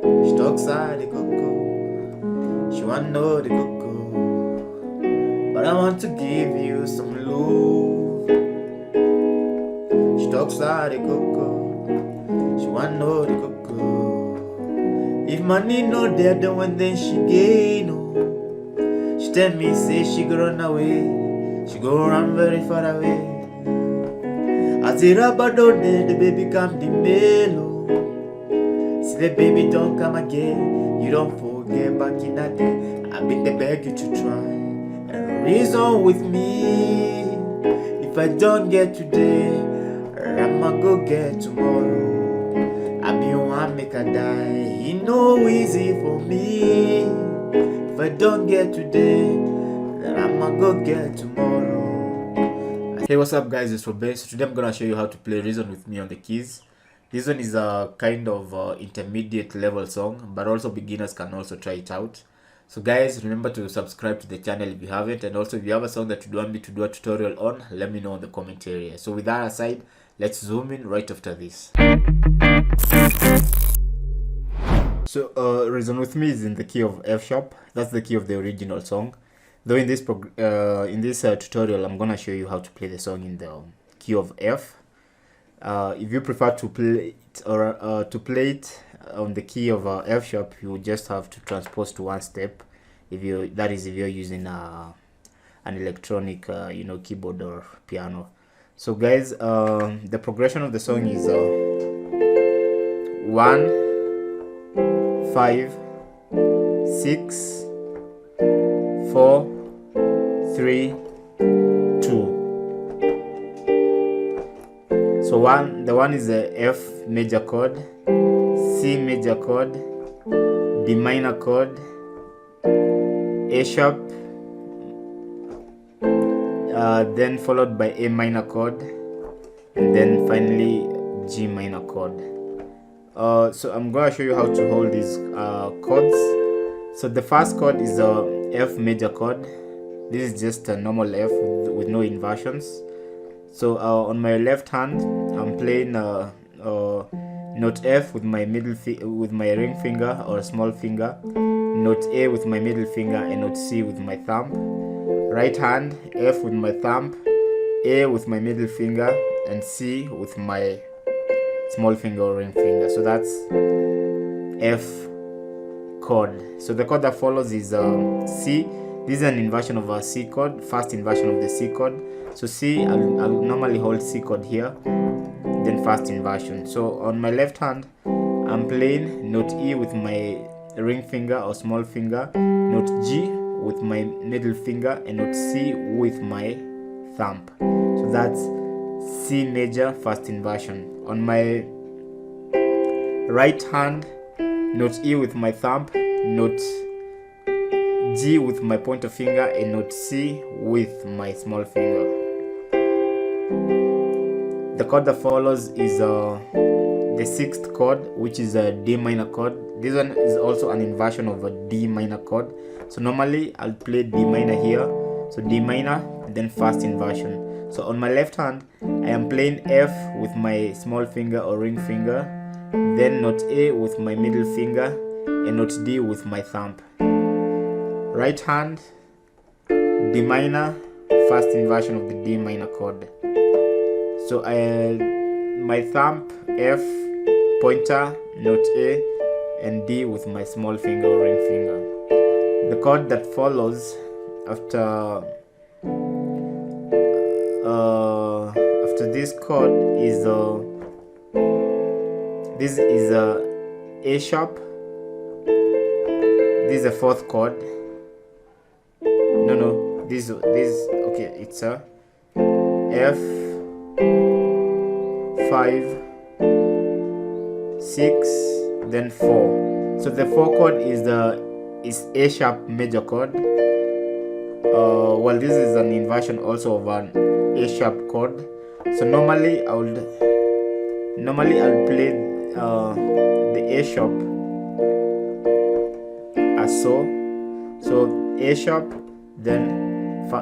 She talks side the cocoa. She wanna know the cocoa. But I want to give you some love. She talks side the cocoa. She wanna know the cocoa. If money no there, then when then she gain. Oh. She tell me say she go run away. She go run very far away. As the rubber don't there, the baby come the melo. See the baby don't come again. You don't forget back in that day. I've been the beg you to try and reason with me. If I don't get today, I'ma go get tomorrow. I be one make a die. It no easy for me. If I don't get today, I'ma go get tomorrow. Hey, what's up guys, it's Rudeboy. So today I'm gonna show you how to play Reason with me on the keys. This one is a kind of intermediate level song, but also beginners can also try it out. So guys, remember to subscribe to the channel if you haven't, and also if you have a song that you want me to do a tutorial on, let me know in the comment area. So with that aside, let's zoom in right after this. So Reason with me is in the key of F sharp. That's the key of the original song. Though in this tutorial, I'm gonna show you how to play the song in the key of F. If you prefer to play it on the key of F sharp, you just have to transpose to one step. If you're using an electronic, keyboard or piano. So guys, the progression of the song is 1, 5, 6, 4, 3, 2. So the one is a F major chord, C major chord, D minor chord, A sharp, then followed by A minor chord, and then finally G minor chord. So I'm going to show you how to hold these chords. So the first chord is a F major chord. This is just a normal F with no inversions. So on my left hand, I'm playing note F with my ring finger or small finger, note A with my middle finger, and note C with my thumb. Right hand, F with my thumb, A with my middle finger, and C with my small finger or ring finger. So that's F chord. So the chord that follows is C. This is an inversion of a C chord, first inversion of the C chord. So C, I'll normally hold C chord here, then first inversion. So on my left hand, I'm playing note E with my ring finger or small finger, note G with my middle finger, and note C with my thumb. So that's C major first inversion. On my right hand, note E with my thumb, note G with my pointer finger, and note C with my small finger. The chord that follows is the sixth chord, which is a D minor chord. This one is also an inversion of a D minor chord. So normally I'll play D minor here. So D minor, then first inversion. So on my left hand, I am playing F with my small finger or ring finger, then note A with my middle finger, and note D with my thumb. Right hand, D minor, first inversion of the D minor chord. So my thumb, F, pointer, note A, and D with my small finger or ring finger. The chord that follows after this chord is A sharp. This is a fourth chord. This okay, it's a F, 5, 6, then 4. So the 4 chord is A sharp major chord. Well, this is an inversion also of an A sharp chord. So normally I'll play the A sharp as so. So A sharp, then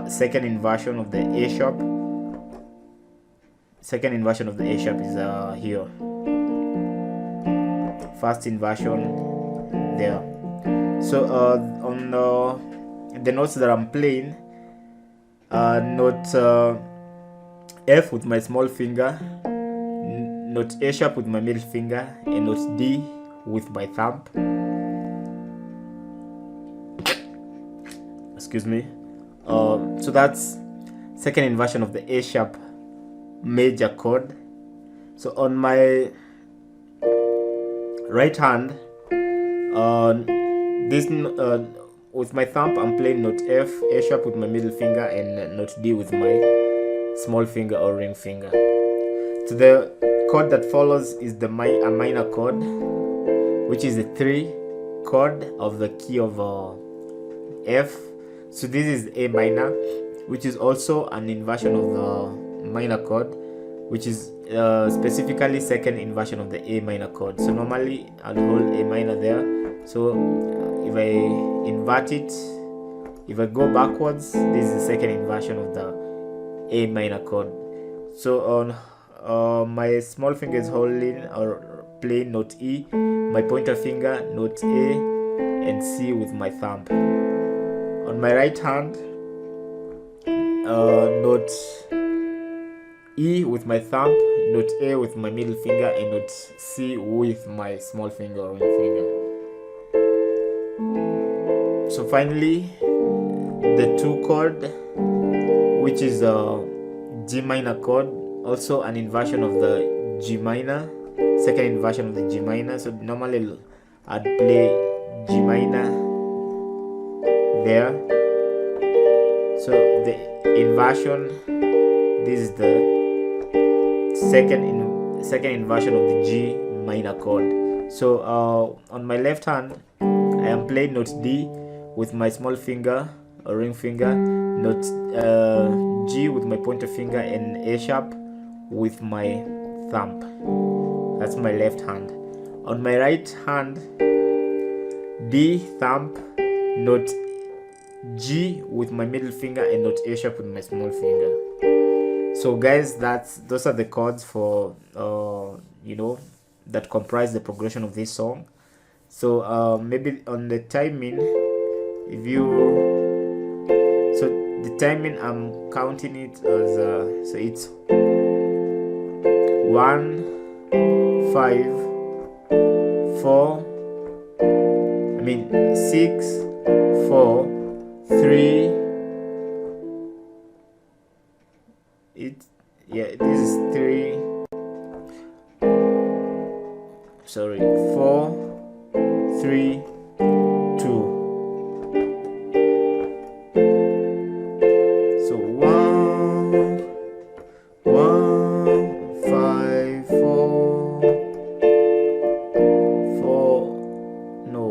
second inversion of the A sharp. Second inversion of the A sharp is here. First inversion, there. So on the notes that I'm playing, note F with my small finger, note A sharp with my middle finger, and note D with my thumb. Excuse me. So that's second inversion of the A sharp major chord. So on my right hand, with my thumb I'm playing note F, A sharp with my middle finger, and note D with my small finger or ring finger. So the chord that follows is a minor chord, which is the 3 chord of the key of F. So this is A minor, which is also an inversion of the minor chord, which is specifically second inversion of the A minor chord. So normally I'll hold A minor there. So if I invert it, if I go backwards, this is the second inversion of the A minor chord. So on my small finger is holding or playing note E, my pointer finger note A, and C with my thumb. On my right hand, note E with my thumb, note A with my middle finger, and note C with my small finger or ring finger. So finally, the 2 chord, which is a G minor chord, also an inversion of the G minor, second inversion of the G minor. So normally I'd play G minor there. So the inversion, this is the second inversion of the G minor chord. So on my left hand, I am playing note D with my small finger or ring finger, note G with my pointer finger, and A sharp with my thumb. That's my left hand. On my right hand, D thumb, note G with my middle finger, and note A sharp with my small finger. So guys, those are the chords for that comprise the progression of this song. So maybe on the timing, so the timing, I'm counting it as so it's 1 5 4 6 4 3 this is 3 4 3 2. So 1 5 4 no,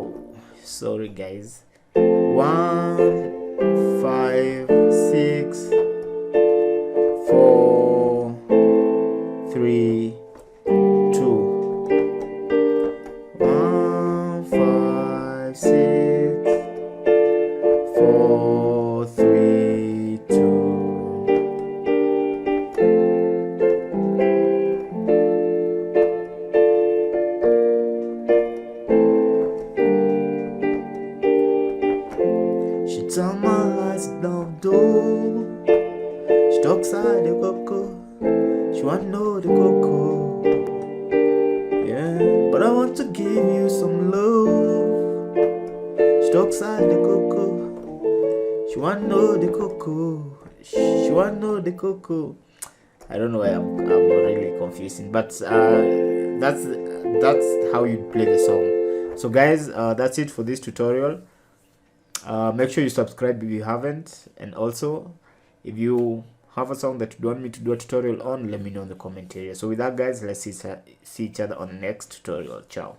sorry guys, 1 5 6 4 3 2. 1 5 6 4 3 2. She tell my lies don't do. She talks out the cocoa. She want know the cocoa. Yeah, but I want to give you some love. She talks out the cocoa. She want know the cocoa. She want know the cocoa. I don't know why I'm really confusing, but that's how you play the song. So guys, that's it for this tutorial. Make sure you subscribe if you haven't, and also if you have a song that you want me to do a tutorial on, let me know in the comment area. So with that guys, let's see each other on the next tutorial. Ciao.